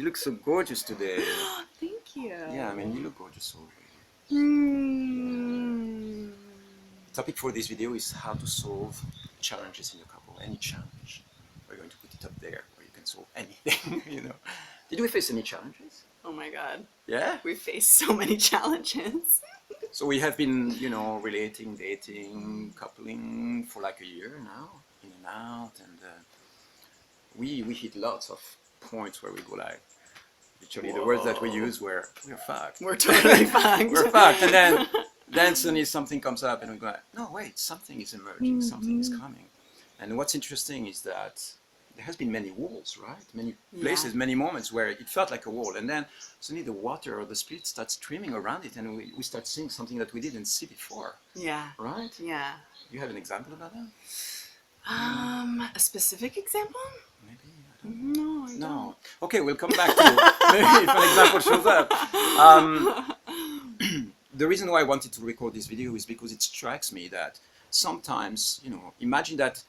You look so gorgeous today. Thank you. Yeah, I mean, you look gorgeous already. Mm. Topic for this video is how to solve challenges in your couple. Any challenge. We're going to put it up there where you can solve anything, you know. Did we face any challenges? Oh my God. Yeah? We faced so many challenges. So we have been, you know, relating, dating, coupling for like a year now, in and out, and we hit lots of points where we go like, literally the words that we use were, we're fucked. We're totally fucked. We're fucked. And then suddenly something comes up and we go like, no, wait, something is emerging, something is coming. And what's interesting is that there has been many walls, right? Many places, many moments where it felt like a wall. And then suddenly the water or the spirit starts streaming around it and we start seeing something that we didn't see before. Yeah. Right? Yeah. You have an example about that? A specific example? Maybe. I don't know. No, I No. Okay, we'll come back to maybe if an example shows up. The reason why I wanted to record this video is because it strikes me that sometimes, you know, imagine that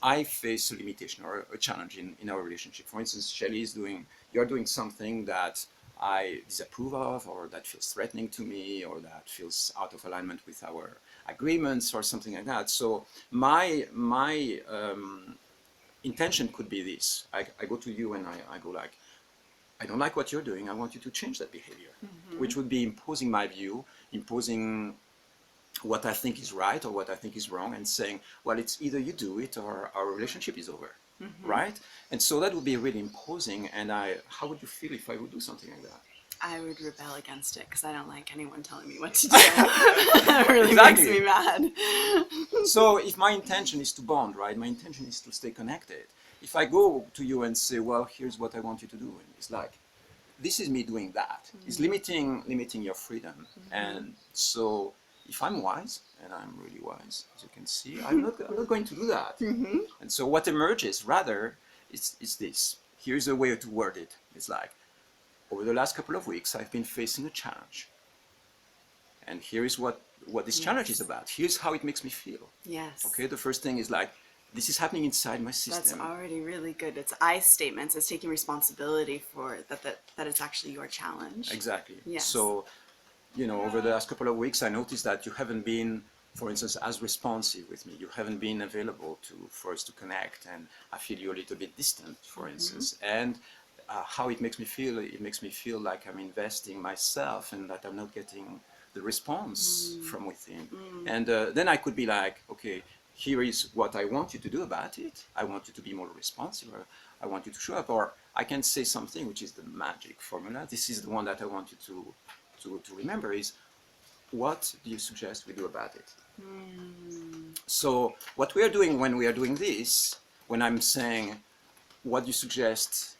I face a limitation or a challenge in our relationship. For instance, you're doing something that I disapprove of, or that feels threatening to me, or that feels out of alignment with our agreements, or something like that. So my intention could be this. I go to you and I go like, I don't like what you're doing. I want you to change that behavior, which would be imposing my view, imposing what I think is right or what I think is wrong, and saying, well, it's either you do it or our relationship is over, right? And so that would be really imposing. And how would you feel if I would do something like that? I would rebel against it because I don't like anyone telling me what to do. That really makes me mad. So if my intention is to bond, right? My intention is to stay connected. If I go to you and say, well, here's what I want you to do, and it's like, this is me doing that. It's limiting your freedom. And so if I'm wise, and I'm really wise, as you can see, I'm not going to do that. And so what emerges rather is this. Here's a way to word it. It's like, over the last couple of weeks, I've been facing a challenge. And here is what this challenge is about. Here's how it makes me feel. Yes. Okay, the first thing is like, this is happening inside my system. That's already really good. It's I statements. It's taking responsibility for that it's actually your challenge. Exactly. Yes. So, you know, over the last couple of weeks, I noticed that you haven't been, for instance, as responsive with me. You haven't been available for us to connect, and I feel you're a little bit distant, for instance. And how it makes me feel like I'm investing myself and that I'm not getting the response from within. And then I could be like, okay, here is what I want you to do about it. I want you to be more responsive, or I want you to show up, or I can say something which is the magic formula. This is the one that I want you to remember is, what do you suggest we do about it? So what we are doing when we are doing this, when I'm saying, what do you suggest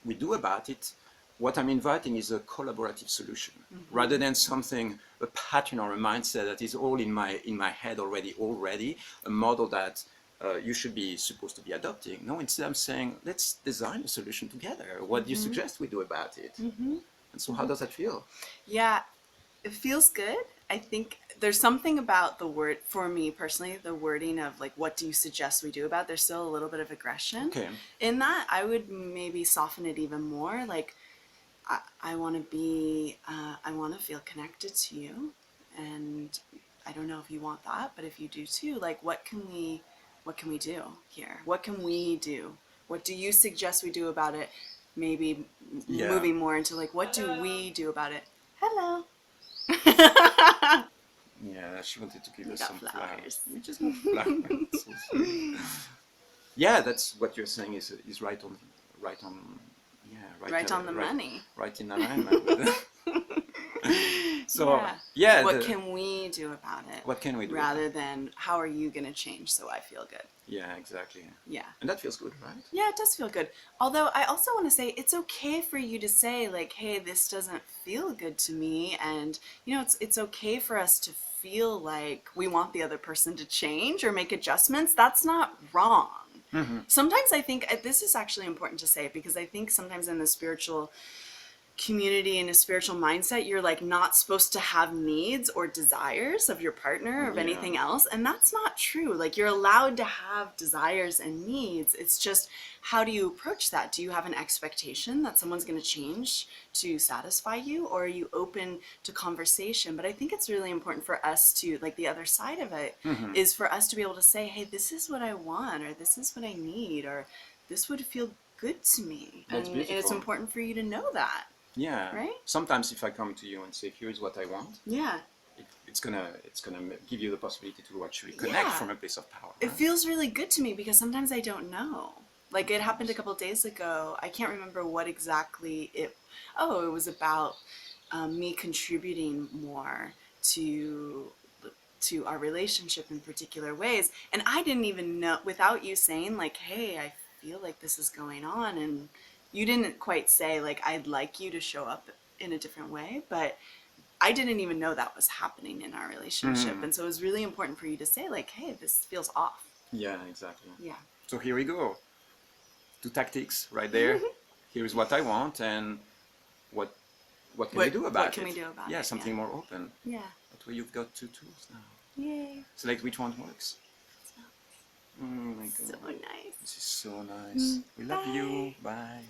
we do about it, what I'm inviting is a collaborative solution, rather than something, a pattern or a mindset that is all in my head already, a model that you should be supposed to be adopting. No, instead I'm saying, let's design a solution together. What do you suggest we do about it? And so how does that feel? Yeah, it feels good. I think there's something about the word, for me personally, the wording of like, what do you suggest we do about it? There's still a little bit of aggression in that. I would maybe soften it even more. Like, I want to feel connected to you, and I don't know if you want that, but if you do too, like, what can we do here? What can we do? What do you suggest we do about it? Maybe moving more into like, what do we do about it? Hello. Yeah, she wanted to give us some flowers. We just got flowers. So sweet. Yeah, that's what you're saying is right on the money. Right in alignment with it. So yeah, what can we do about it? What can we do? Rather than how are you going to change so I feel good? Yeah, exactly. Yeah. And that feels good, right? Yeah, it does feel good. Although I also want to say it's okay for you to say like, hey, this doesn't feel good to me, and you know, it's okay for us to feel like we want the other person to change or make adjustments. That's not wrong. Sometimes I think this is actually important to say, because I think sometimes in the spiritual community and a spiritual mindset, you're like not supposed to have needs or desires of your partner or of anything else. And that's not true. Like you're allowed to have desires and needs. It's just, how do you approach that? Do you have an expectation that someone's going to change to satisfy you, or are you open to conversation? But I think it's really important for us to, like, the other side of it is for us to be able to say, hey, this is what I want, or this is what I need, or this would feel good to me. That's and beautiful. it's important for you to know that. Yeah. Right? Sometimes if I come to you and say, here's what I want, Yeah. it's gonna give you the possibility to actually connect from a place of power. It feels really good to me because sometimes I don't know. Like it happened a couple of days ago. I can't remember what exactly it. Oh, it was about me contributing more to our relationship in particular ways, and I didn't even know, without you saying like, "Hey, I feel like this is going on," and you didn't quite say like, "I'd like you to show up in a different way," but I didn't even know that was happening in our relationship. And so it was really important for you to say like, hey, this feels off. Yeah, exactly. Yeah. So here we go. 2 tactics right there. Here's what I want, and what can we do about it? What can we do about it? Yeah, something more open. Yeah. That way you've got 2 tools now. Yay. Select which one works. Oh my God. So nice. This is so nice. We love you. Bye.